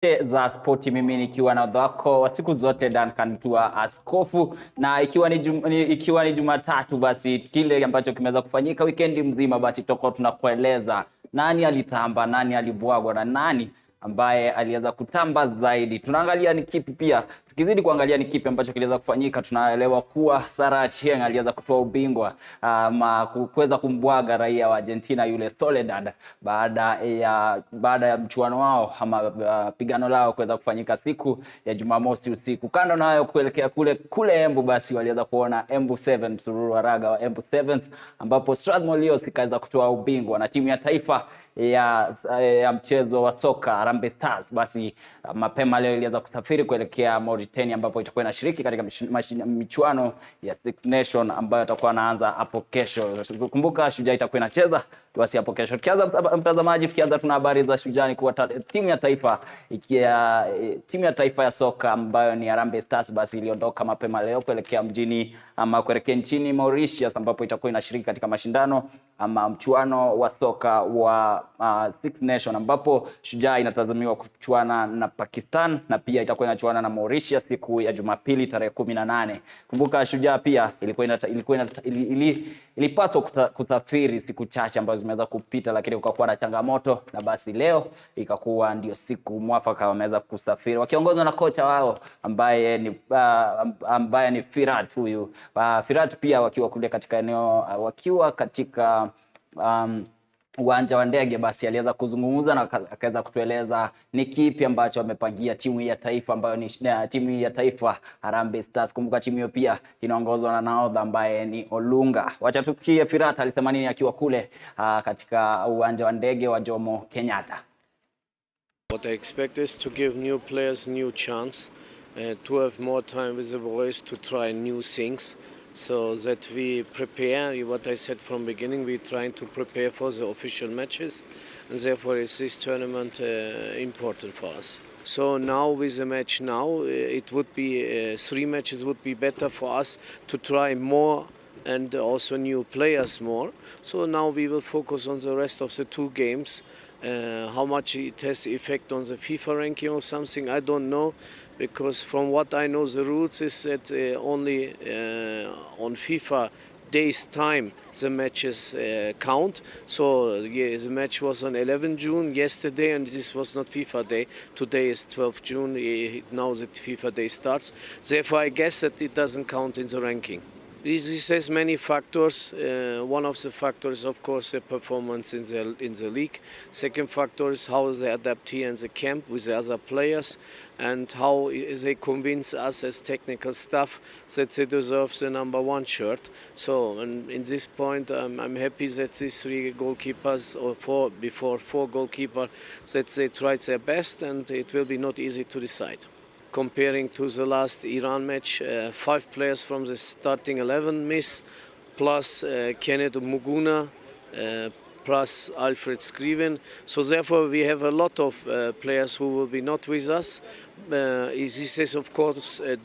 CHECHE za spoti, mimi nikiwa na wako wa siku zote Duncan Tua Askofu, na ikiwa ni Jumatatu, basi kile ambacho kimeweza kufanyika weekend mzima, basi tutakuwa tunakueleza nani alitamba, nani alibwagwa na nani ambaye aliweza kutamba zaidi. Tunaangalia ni kipi pia, tukizidi kuangalia ni kipi ambacho kiliweza kufanyika, tunaelewa kuwa CHECHE aliweza kutoa ubingwa kuweza kumbwaga raia wa Argentina yule Soledad baada ya mchuano wao ama pigano lao kuweza kufanyika siku ya Jumamosi usiku. Kando na hayo, kuelekea kule Embu, basi waliweza kuona Embu 7 msururu wa raga wa Embu 7 ambapo Strathmore Leos ikaweza kutoa ubingwa na timu ya taifa ya mchezo wa soka Harambee Stars. Basi mapema leo iliweza kusafiri kuelekea Mauritania ambapo itakuwa inashiriki katika michuano ya Six Nation ambayo itakuwa inaanza hapo kesho. Kumbuka Shujaa itakuwa inacheza basi hapo kesho. Tukianza mtazamaji, tuna habari za Shujaa ni kuwa timu ya taifa ya soka ambayo ni Harambee Stars basi iliondoka mapema leo kuelekea nchini Mauritius ambapo itakuwa inashiriki katika mashindano ama mchuano wa soka wa Six Nation ambapo Shujaa inatazamiwa kuchuana na Pakistan na pia itakuwa inachuana na Mauritius siku ya Jumapili tarehe 18. Kumbuka Shujaa pia ilipaswa kusafiri siku chache ambazo zimeweza kupita, lakini kukakuwa na changamoto na basi leo ikakuwa ndio siku mwafaka wameweza kusafiri wakiongozwa na kocha wao ambaye ni Firat huyu. Firat pia wakiwa kule katika wakiwa katika uwanja wa ndege, basi aliweza kuzungumza na akaweza kutueleza ni kipi ambacho amepangia timu ya taifa ambayo ni timu ya taifa Harambee Stars. Kumbuka timu hiyo pia inaongozwa na nahodha ambaye ni Olunga. Wacha tusikie Firat alisema nini akiwa kule katika uwanja wa ndege wa Jomo Kenyatta. What I expect is to give new players new chance, to have more time with the boys to try new things, so that we prepare. What I said from beginning, we're trying to prepare for the official matches, and therefore is this tournament important for us. So now with the match now, it would be 3 matches would be better for us to try more and also new players more. So now we will focus on the rest of the 2 games. How much it has effect on the FIFA ranking or something, I don't know, because from what I know the rules is that only on FIFA days time the matches count. So yeah, the match was on 11 June yesterday, and this was not FIFA day. Today is 12 June, now the FIFA day starts. Therefore I guess that it doesn't count in the ranking. This has many factors. One of the factors, of course, the performance in the league. Second factor is how they adapt here in the camp with the other players, and how they convince us as technical staff that they deserve the #1 shirt. So, and in this point, I'm happy that these 3 goalkeepers, or 4 goalkeepers, that they tried their best, and it will be not easy to decide. Comparing to the last Iran match, 5 players from the starting 11 miss, plus Kenneth Muguna, plus Alfred Scriven. So therefore we have a lot of players who will be not with us. This has of course a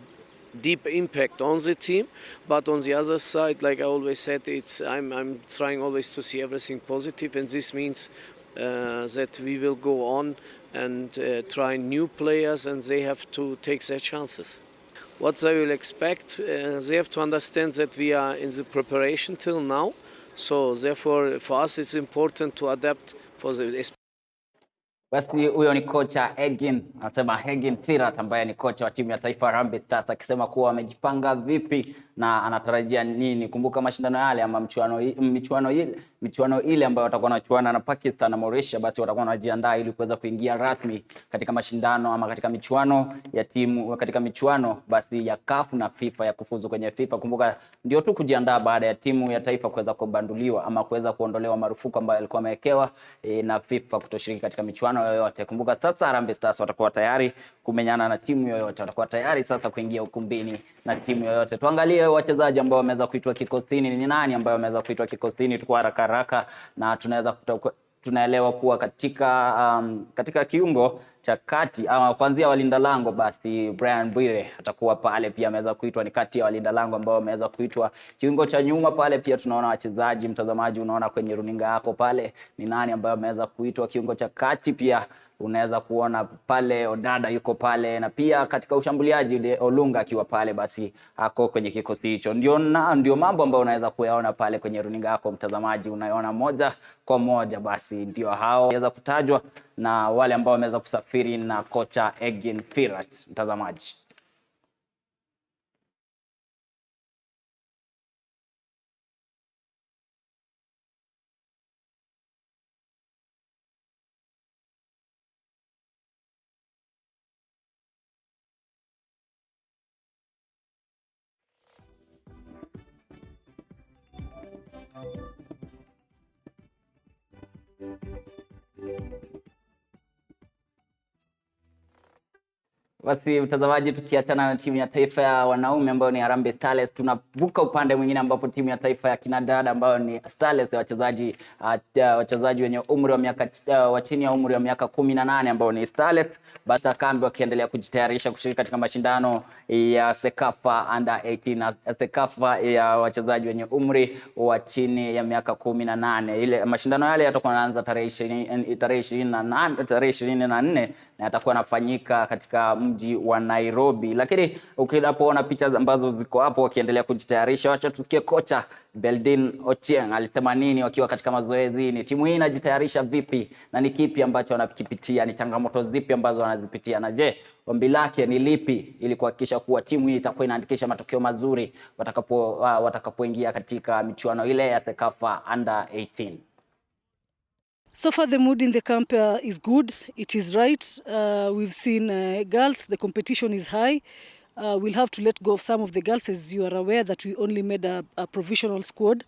deep impact on the team, but on the other side, like I always said, I'm trying always to see everything positive, and this means that we will go on and try new players, and they have to take their chances. What they will expect, they have to understand that we are in the preparation till now, so therefore for us it's important to adapt for the. Basi huyo ni kocha anasema Egin Firat ambaye ni kocha wa timu ya taifa Harambee Stars, akisema kuwa wamejipanga vipi na anatarajia nini. Kumbuka mashindano yale ama michuano ile ambayo watakuwa wanachuana na Pakistan na Mauritius, basi watakuwa wanajiandaa ili kuweza kuingia rasmi katika mashindano ama katika michuano ya timu, katika michuano basi ya CAF na FIFA ya kufuzu kwenye FIFA. Kumbuka ndio tu kujiandaa baada ya timu ya taifa kuweza kubanduliwa ama kuweza kuondolewa marufuku ambayo ilikuwa imewekewa na FIFA kutoshiriki katika michuano yoyote. Kumbuka sasa Harambee Stars watakuwa tayari kumenyana na timu yoyote, watakuwa tayari sasa kuingia ukumbini na timu yoyote. Tuangalie wachezaji ambao wameweza kuitwa kikosini. Ni nani ambao wameweza kuitwa kikosini? Tukua haraka na tunaelewa kuwa katika kiungo cha kati kuanzia walinda lango, basi Brian Bwire atakuwa pale. Pia ameweza kuitwa, ni kati ya walinda lango ambao wameweza kuitwa. Kiungo cha nyuma pale pia tunaona wachezaji, mtazamaji unaona kwenye runinga yako pale ni nani ambao ameweza kuitwa. Kiungo cha kati pia unaweza kuona pale Odada yuko pale, na pia katika ushambuliaji Olunga akiwa pale, basi ako kwenye kikosi hicho. Ndio mambo ambayo unaweza kuyaona pale kwenye runinga yako mtazamaji, unaona moja kwa moja. Basi ndio hao waweza kutajwa na wale ambao wameweza kusafiri na kocha Egin Firat mtazamaji. Basi mtazamaji, tukiachana na timu ya taifa ya wanaume ambayo ni Harambee Starlets, tunavuka upande mwingine ambapo timu ya taifa ya kinadada ambayo ni Starlets ya wachezaji wenye umri wa miaka chini ya umri wa miaka 18 ambao ni Starlets, basi kambi wakiendelea kujitayarisha kushiriki katika mashindano ya Sekafa Under 18 na Sekafa ya wachezaji wenye umri wa chini ya miaka 18. Ile mashindano yale yatakuwa yanaanza tarehe 24 na yatakuwa yanafanyika katika mji wa Nairobi. Lakini ukipoona picha ambazo ziko hapo wakiendelea kujitayarisha, wacha tusikie kocha Beldin Ochieng alisema nini wakiwa katika mazoezi. Ni timu hii inajitayarisha vipi na ni kipi ambacho wanakipitia, ni changamoto zipi ambazo wanazipitia, na je, ombi lake ni lipi ili kuhakikisha kuwa timu hii itakuwa inaandikisha matokeo mazuri watakapoingia katika michuano ile ya Sekafa Under 18. So far the mood in the camp is good. It is right. We've seen girls, the competition is high. We'll have to let go of some of the girls, as you are aware that we only made a provisional squad.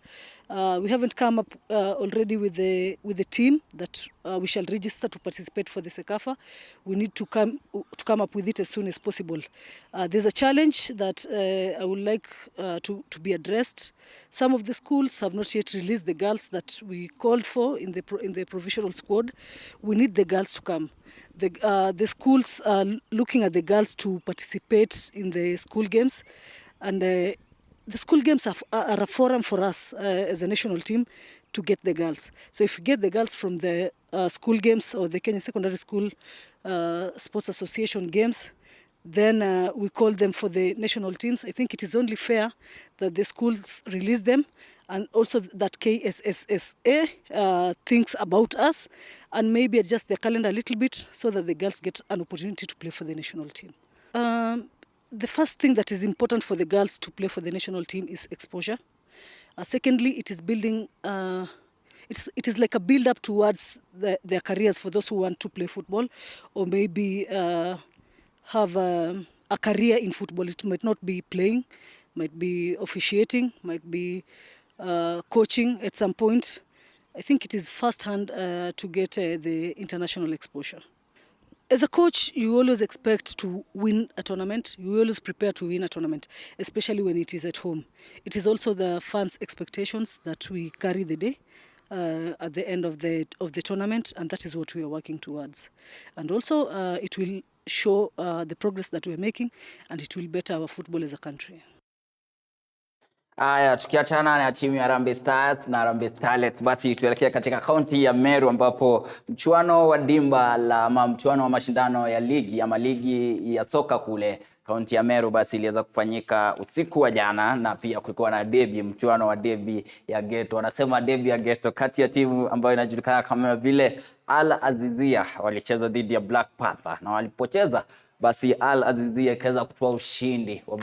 We haven't come up already with the team that we shall register to participate for the Sekafa. We need to come up with it as soon as possible. There's a challenge that I would like to be addressed. Some of the schools have not yet released the girls that we called for in the provisional squad. We need the girls to come. The schools are looking at the girls to participate in the school games, and the school games are a forum for us as a national team to get the girls. So if we get the girls from the school games or the Kenya Secondary School Sports Association games, then we call them for the national teams. I think it is only fair that the schools release them, and also that KSSSA thinks about us and maybe adjust their calendar a little bit so that the girls get an opportunity to play for the national team. The first thing that is important for the girls to play for the national team is exposure. Secondly, it is building. It is like a build-up towards their careers for those who want to play football, or maybe have a career in football. It might not be playing, might be officiating, might be coaching at some point. I think it is first-hand to get the international exposure. As a coach, you always expect to win a tournament. You always prepare to win a tournament, especially when it is at home. It is also the fans' expectations that we carry the day at the end of the tournament, and that is what we are working towards. And also, it will show the progress that we are making, and it will better our football as a country. Aya, tukiachana na timu ya Harambee Stars na Harambee Starlets, basi tuelekea katika kaunti ya Meru ambapo mchuano wa mchuano wa mashindano ya ligi ama ligi ya soka kule kaunti ya Meru basi iliweza kufanyika usiku wa jana, na pia kulikuwa na mchuano wa derby ya ghetto. Wanasema derby ya ghetto kati ya timu ambayo inajulikana kama vile Al Azizia walicheza dhidi ya Black Panther, na walipocheza basi Al Azizia ikaweza kutoa ushindi wa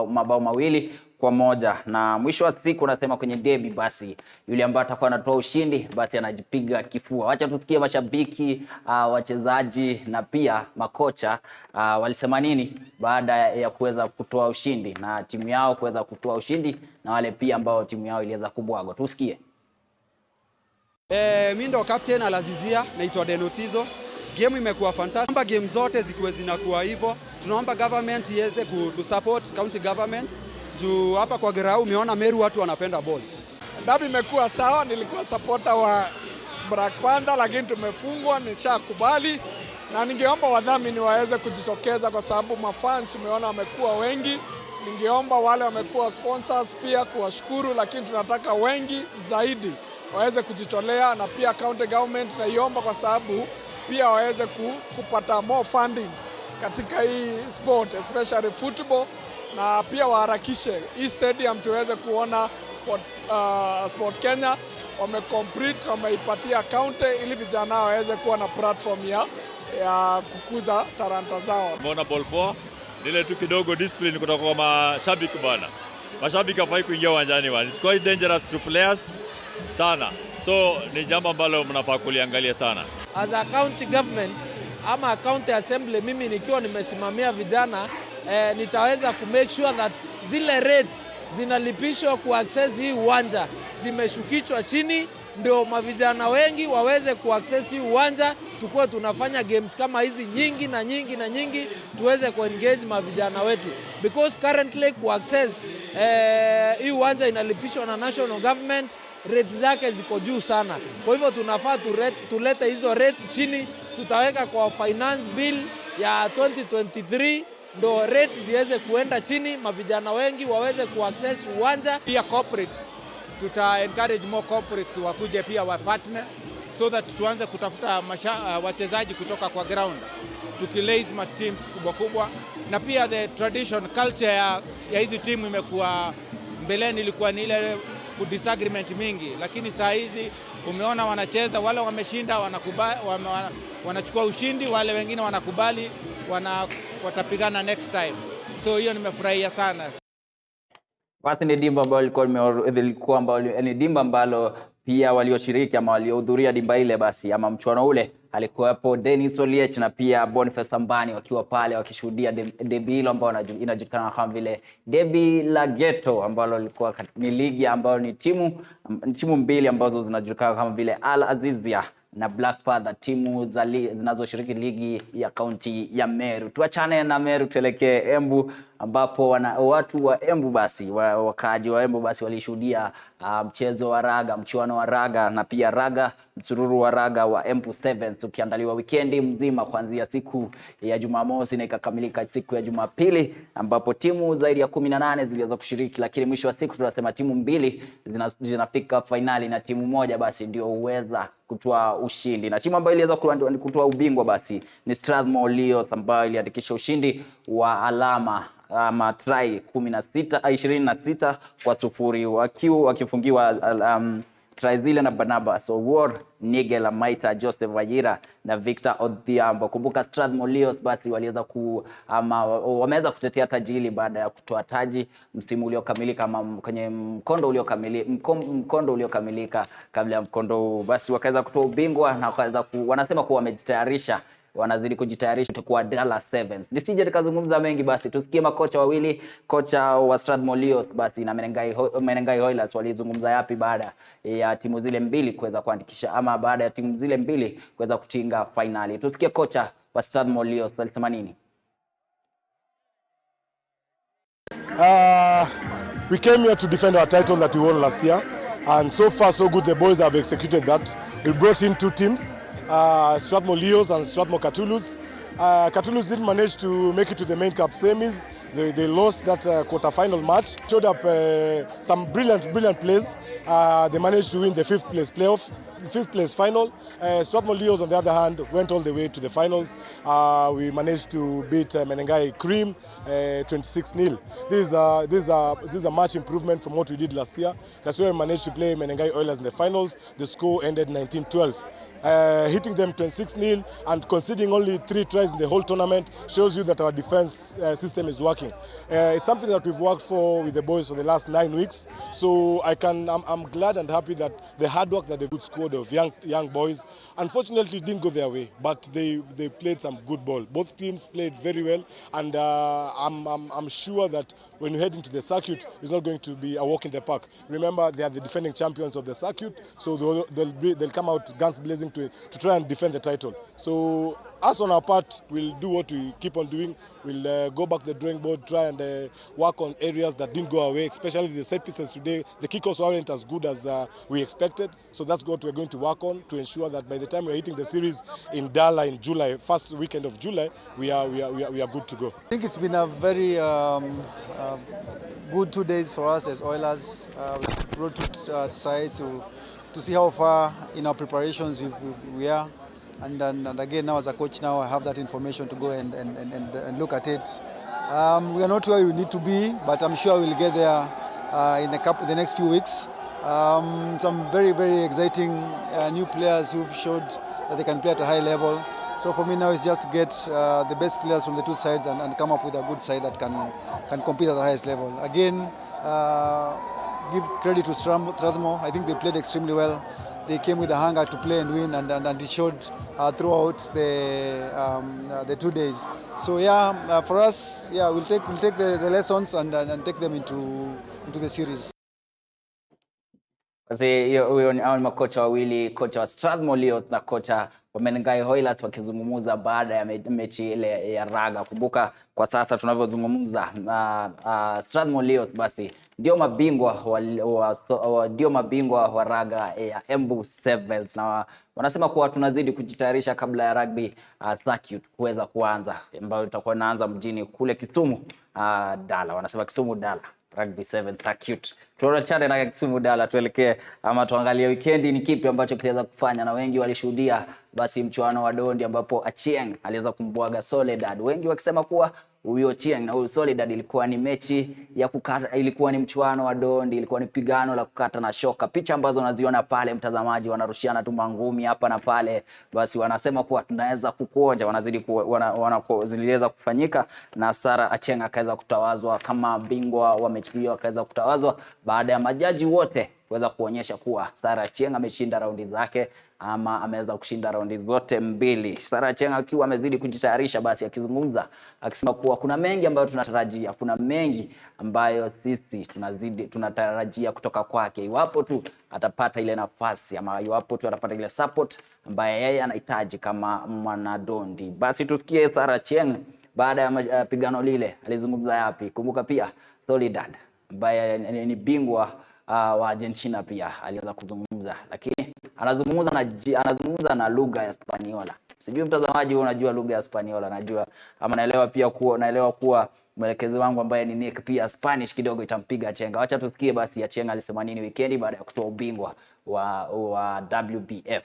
mabao 2-1, na mwisho wa siku nasema kwenye derby basi yule ambaye atakuwa anatoa ushindi basi anajipiga kifua. Wacha tusikie mashabiki, wachezaji na pia makocha walisema nini baada ya kuweza kutoa ushindi na timu yao kuweza kutoa ushindi, na wale pia ambao timu yao iliweza kubwagwa. Tusikie. Mimi ndo captain Al Azizia, naitwa Denotizo. Game imekuwa fantastic. Naomba game zote zikiwe zinakuwa hivyo. Tunaomba government iweze kusupport county government. Juu hapa kwa Gerau umeona Meru watu wanapenda ball. Dabi imekuwa sawa, nilikuwa supporter wa Black Panther lakini tumefungwa, nishakubali. Na ningeomba wadhamini waweze kujitokeza kwa sababu mafans umeona wamekuwa wengi. Ningeomba wale wamekuwa sponsors pia kuwashukuru, lakini tunataka wengi zaidi waweze kujitolea, na pia county government naiomba kwa sababu pia waweze kupata more funding katika hii sport, especially football, na pia waharakishe hii stadium tuweze kuona sport Kenya wamecomplete, wameipatia county ili vijana waweze kuwa na platform ya kukuza talanta zao. Mbona ball poa, ile tu kidogo discipline kutoka kwa mashabiki bwana. Mashabiki hafai kuingia uwanjani bwana. It's quite dangerous to players sana. So ni jambo ambalo mnafaa kuliangalia sana. As a county government ama county assembly, mimi nikiwa nimesimamia vijana nitaweza ku make sure that zile rates zinalipishwa ku access hii uwanja zimeshukishwa chini, ndio mavijana wengi waweze ku access hii uwanja, tukue tunafanya games kama hizi nyingi na nyingi na nyingi, tuweze ku engage mavijana wetu, because currently ku access hii uwanja inalipishwa na national government, rates zake ziko juu sana. Kwa hivyo tunafaa tulete hizo rates chini, tutaweka kwa finance bill ya 2023 ndo rates ziweze kuenda chini, mavijana wengi waweze kuaccess uwanja. Pia corporates, tuta encourage more corporates wakuje pia wa partner, so that tuanze kutafuta wachezaji kutoka kwa ground, tukilase ma teams kubwa kubwa. Na pia the tradition culture ya hizi timu imekuwa, mbeleni ilikuwa ni ile disagreement mingi, lakini saa hizi umeona wanacheza, wale wameshinda wanakubali, wanachukua ushindi, wale wengine wanakubali, watapigana next time. So hiyo nimefurahia sana. Basi ni dimba ambalo ni dimba ambalo pia walioshiriki ama waliohudhuria dimba ile basi ama mchuano ule alikuwepo Dennis Oliech na pia Boniface Ambani wakiwa pale wakishuhudia debi hilo ambao inajulikana kama vile debi la ghetto, ambalo lilikuwa ni ligi ambayo ni timu mbili ambazo zinajulikana kama vile Al Azizia na Black Panther, timu zinazoshiriki ligi ya kaunti ya Meru. Tuachane na Meru tuelekee Embu, ambapo watu wa Embu basi wakaaji wa Embu basi walishuhudia mchezo wa raga, mchuano wa raga na pia msururu wa raga wa Embu Sevens ukiandaliwa wikendi mzima kuanzia siku ya Jumamosi na ikakamilika siku ya Jumapili, ambapo timu zaidi ya 18 ziliweza kushiriki, lakini mwisho wa siku tunasema timu mbili zinafika finali na timu moja basi ndio uweza kutoa ushindi. Na timu ambayo iliweza kutoa ubingwa basi ni Strathmore Leos, ambayo iliandikisha ushindi wa alama try 26 kwa 0 wakifungiwa try zile na Barnabas Owor, Nigel Maita, Joseph Wajira na Victor Odhiambo. Kumbuka Strathmore Leos basi wameweza kutetea taji hili baada ya kutoa taji msimu uliokamilika ama kwenye mkondo uliokamilika kabla ya mkondo basi wakaweza kutoa ubingwa na wanasema kuwa wamejitayarisha, wanazidi kujitayarisha kwa Dallas Sevens. Nisije nikazungumza mengi basi tusikie makocha wawili, kocha wa Strathmore Leos basi na Menengai Oilers walizungumza yapi baada ya timu zile mbili kuweza kuandikisha ama baada ya timu zile mbili kuweza kutinga finali. Tusikie kocha wa Strathmore Leos alisema nini. We came here to defend our title that we won last year, and so far so good. The boys have executed that. We brought in two teams, Strathmore Leos and Strathmore Cthulhu's. Cthulhu's didn't manage to make it to the main cup semis. They lost that quarter-final match. Showed up some brilliant plays. They managed to win the fifth place final. Strathmore Leos, on the other hand, went all the way to the finals. We managed to beat Menengai Cream 26-0. This is a much improvement from what we did last year. That's why we managed to play Menengai Oilers in the finals. The score ended 19-12. Hitting them 26-0 and conceding only 3 tries in the whole tournament shows you that our defense system is working. It's something that we've worked for with the boys for the last 9 weeks. So I'm glad and happy that the hard work that the good squad of young boys, unfortunately didn't go their way, but they played some good ball. Both teams played very well, and I'm sure that when you head into the circuit, it's not going to be a walk in the park. Remember, they are the defending champions of the circuit, so they'll come out guns blazing to try and defend the title. So us on our part, we'll do what we keep on doing. We'll go back to the drawing board, try and work on areas that didn't go away, especially the set pieces today. The kickoffs weren't as good as we expected, so that's what we're going to work on to ensure that by the time we're hitting the series in Dala in July, first weekend of July, we are good to go. I think it's been a very good 2 days for us as Oilers. We rode to sides to see how far in our preparations we are. and again now as a coach now I have that information to go and look at it. We are not where we need to be, but I'm sure we'll get there in the next few weeks. Some very exciting new players who've showed that they can play at a high level. So for me now it's just to get the best players from the two sides and come up with a good side that can compete at the highest level. Again, give credit to Strathmore. I think they played extremely well. They came with a hunger to play and win, and it showed throughout the 2 days. So yeah, for us, yeah, we'll take the lessons and take them into the series. Basi huyo ni makocha wawili, kocha wa Strathmore Leos na kocha wa Menengai Oilers wakizungumza baada ya mechi ile ya raga. Kumbuka kwa sasa tunavyozungumza Strathmore Leos basi ndio mabingwa wa raga ya Embu Sevens, na wanasema kuwa tunazidi kujitayarisha kabla ya rugby circuit kuweza kuanza, ambayo itakuwa inaanza mjini kule Kisumu Dala. Wanasema Kisumu Dala Rugby 7 circuit. Tuachane na Kisumu Dala, tuelekee ama tuangalie weekendi ni kipi ambacho kitaweza kufanya, na wengi walishuhudia basi mchuano wa dondi ambapo Achieng aliweza kumbwaga Soledad. Wengi wakisema kuwa huyo Achieng na huyo Soledad ilikuwa ni mechi ya kukata, ilikuwa ni mchuano wa dondi, ilikuwa ni pigano la kukata na shoka. Picha ambazo unaziona pale mtazamaji, wanarushiana tu mangumi hapa na pale. Basi wanasema kuwa tunaweza kukuonja, wanazidi ziliweza kufanyika, na Sara Achieng akaweza kutawazwa kama bingwa wa mechi hiyo, akaweza kutawazwa baada ya majaji wote kuweza kuonyesha kuwa Sara Achieng ameshinda raundi zake, ama ameweza kushinda raundi zote mbili. Sara Achieng akiwa amezidi kujitayarisha, basi akizungumza akisema kuwa kuna mengi ambayo tunatarajia, kuna mengi ambayo sisi tunatarajia kutoka kwake, iwapo tu atapata ile nafasi ama iwapo tu atapata ile support ambaye yeye anahitaji kama mwanadondi. Basi tusikie Sara Achieng baada ya pigano lile alizungumza yapi. Kumbuka pia Soledad ambaye ni bingwa wa Argentina pia aliweza kuzungumza, lakini anazungumza na lugha ya Spaniola. Sijui mtazamaji unajua lugha ya Spaniola? Najua ama naelewa kuwa mwelekezi wangu ambaye ni Nick pia Spanish kidogo itampiga Chenga. Acha tusikie basi ya Chenga alisema nini weekendi baada ya kutoa ubingwa wa WBF.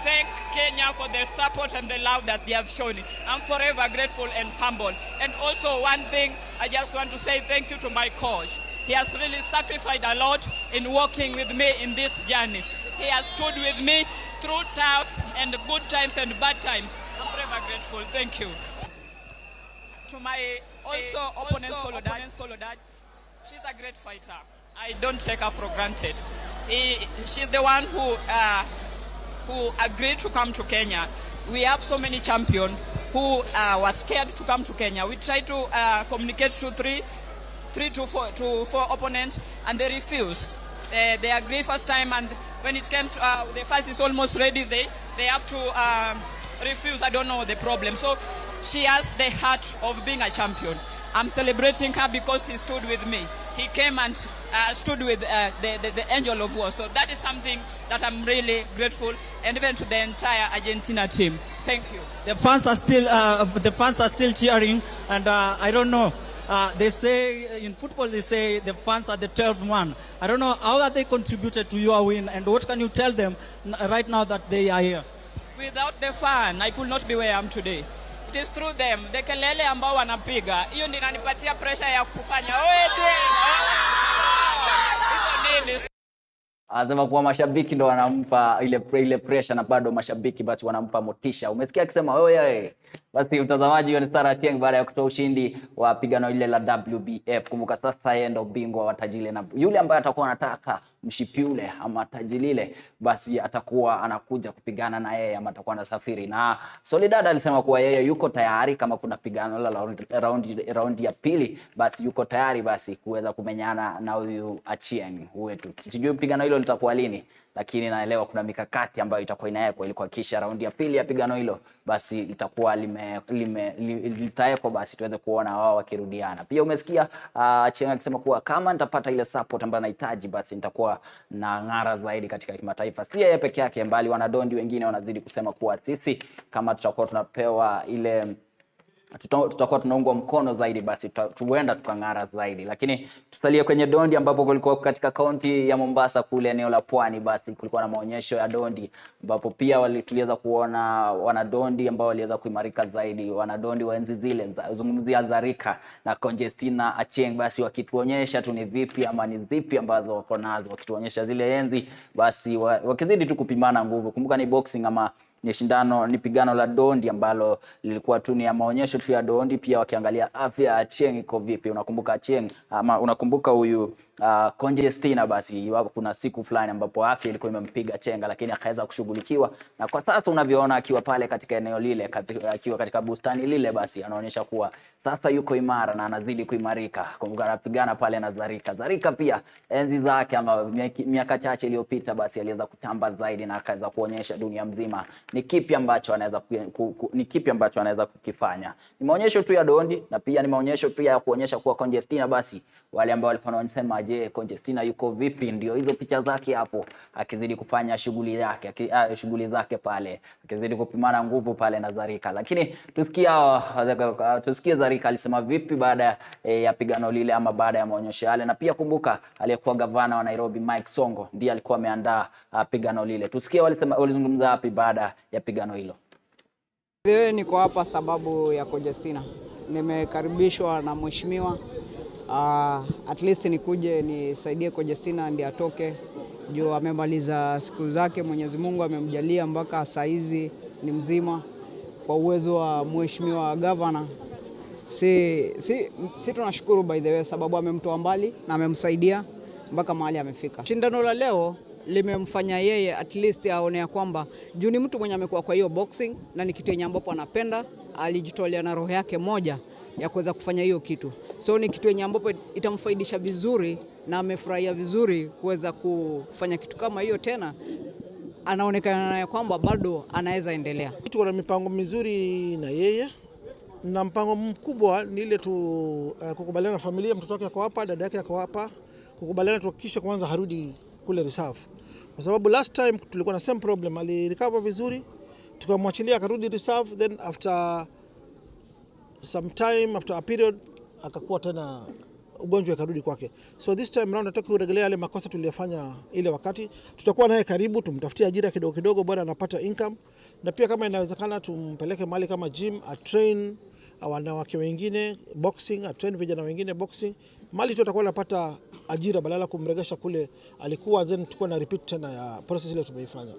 Thank Kenya for the support and the love that they have shown. I'm forever grateful and humble. And also one thing, I just want to say thank you to my coach. He has really sacrificed a lot in working with me in this journey. He has stood with me through tough and good times and bad times. I'm forever grateful. Thank you. To my opponent Soledad, she's a great fighter. I don't take her for granted. She's the one who agreed to come to Kenya. We have so many champions who were scared to come to Kenya. We tried to communicate to three to four opponents, and they refused. They agreed first time, and when it came to the fight is almost ready, they have to refuse. I don't know the problem. So she has the heart of being a champion. I'm celebrating her because she stood with me. He came and stood with the angel of war. So that is something that I'm really grateful, and even to the entire Argentina team. Thank you. The fans are still cheering, and I don't know. They say in football, they say the fans are the 12th man. I don't know how have they contributed to your win, and what can you tell them right now that they are here? Without the fan, I could not be where I am today. It is through them. The kelele ambao wanapiga, hiyo ndio inanipatia pressure ya kufanya. Anasema kuwa mashabiki ndo wanampa ile pressure, na bado mashabiki basi wanampa motisha. Umesikia akisema oye. Basi mtazamaji, hiyo ni Sara Achieng baada ya kutoa ushindi wa pigano ile la WBF. Kumbuka sasa yeye ndo bingwa wa taji ile, na yule ambaye atakuwa anataka mshipi ule ama taji lile basi atakuwa anakuja kupigana na yeye ama atakuwa anasafiri. Na Soledad alisema kuwa yeye yuko tayari kama kuna pigano la round ya pili, basi yuko tayari basi kuweza kumenyana na huyu Achieng wetu. Sijui pigano hilo litakuwa lini, lakini naelewa kuna mikakati ambayo itakuwa inawekwa ili kuhakikisha raundi ya pili ya pigano hilo basi itakuwa litawekwa, basi tuweze kuona wao wakirudiana. Pia umesikia Achieng akisema kuwa kama nitapata ile support ambayo nahitaji, basi nitakuwa na ng'ara zaidi katika kimataifa. Si yeye peke yake, mbali wanadondi wengine wanazidi kusema kuwa sisi kama tutakuwa tunapewa ile tutakuwa tunaungwa mkono zaidi, basi tuenda tukang'ara zaidi. Lakini tusalie kwenye dondi ambapo kulikuwa katika kaunti ya Mombasa kule eneo la Pwani, basi kulikuwa na maonyesho ya dondi ambapo pia tuliweza kuona wanadondi ambao waliweza kuimarika zaidi, wanadondi wa enzi zile, zungumzia Zarika na Conjestina Achieng, basi wakituonyesha tu ni vipi ama ni zipi ambazo wako nazo, wakituonyesha zile enzi, basi wakizidi tu kupimana nguvu. Kumbuka ni boxing ama ni pigano la dondi ambalo lilikuwa tu ni ya maonyesho tu ya dondi, pia wakiangalia afya ya Achieng iko vipi. Unakumbuka Achieng ama unakumbuka huyu Conjestina, basi kuna siku fulani ambapo afya ilikuwa imempiga chenga, lakini akaweza kushughulikiwa, na kwa sasa unavyoona akiwa pale katika eneo lile, akiwa katika bustani lile, basi anaonyesha kuwa sasa yuko imara na anazidi kuimarika. Kumbuka anapigana pale na Zarika pia enzi zake ama miaka chache iliyopita, basi aliweza kutamba zaidi na akaweza kuonyesha dunia mzima ni kipi ambacho anaweza kukifanya. Ni maonyesho tu ya dondi, na pia ni maonyesho pia ya kuonyesha kuwa Conjestina, basi wale ambao walikuwa wanasema je, Conjestina yuko vipi, ndio hizo picha zake hapo akizidi kufanya shughuli zake pale, akizidi kupimana nguvu pale na Zarika. Lakini tusikie Zarika alisema vipi baada ya pigano lile ama baada ya maonyesho yale. Na pia kumbuka aliyekuwa gavana wa Nairobi Mike Sonko ndiye alikuwa ameandaa pigano lile. Tusikie walizungumza wapi baada ya pigano hilo. Niko hapa sababu ya Conjestina. Nimekaribishwa na mheshimiwa at least nikuje nisaidie Conjestina ndiye atoke juu amemaliza siku zake. Mwenyezi Mungu amemjalia mpaka saa hizi ni mzima kwa uwezo wa mheshimiwa governor. Si tunashukuru by the way, sababu amemtoa mbali na amemsaidia mpaka mahali amefika. Shindano la leo limemfanya yeye at least aone ya kwamba juu ni mtu mwenye amekuwa kwa hiyo boxing na ni kitu yenye ambapo anapenda, alijitolea na roho yake moja ya kuweza kufanya hiyo kitu. So ni kitu yenye ambapo itamfaidisha vizuri na amefurahia vizuri kuweza kufanya kitu kama hiyo tena. Anaonekana ya kwamba bado anaweza endelea. Tuko na mipango mizuri na yeye, na mpango mkubwa ni ile kukubaliana na familia, mtoto wake ako hapa, dada yake ako hapa, kukubaliana tuhakikishe kwanza harudi kule reserve. Kwa sababu last time tulikuwa na same problem, alirecover vizuri, tukamwachilia akarudi reserve, then after some time, after a period, akakuwa tena ugonjwa akarudi kwake. So this time round nataka kurejelea yale makosa tuliyofanya ile wakati. Tutakuwa naye karibu, tumtafutie ajira kidogo kidogo, bwana anapata income, na pia kama inawezekana tumpeleke mahali kama gym, train wanawake wengine boxing, train vijana wengine boxing, mahali tutakuwa napata ajira badala kumregesha kule alikuwa, then tukua na repeat tena ya process ile tumeifanya.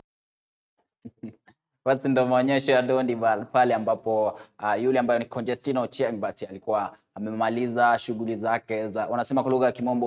Basi ndo maonyesho ya dondi pale ambapo yule ambaye ni Conjestina Achieng basi alikuwa amemaliza shughuli zake za, wanasema kwa lugha ya Kimombo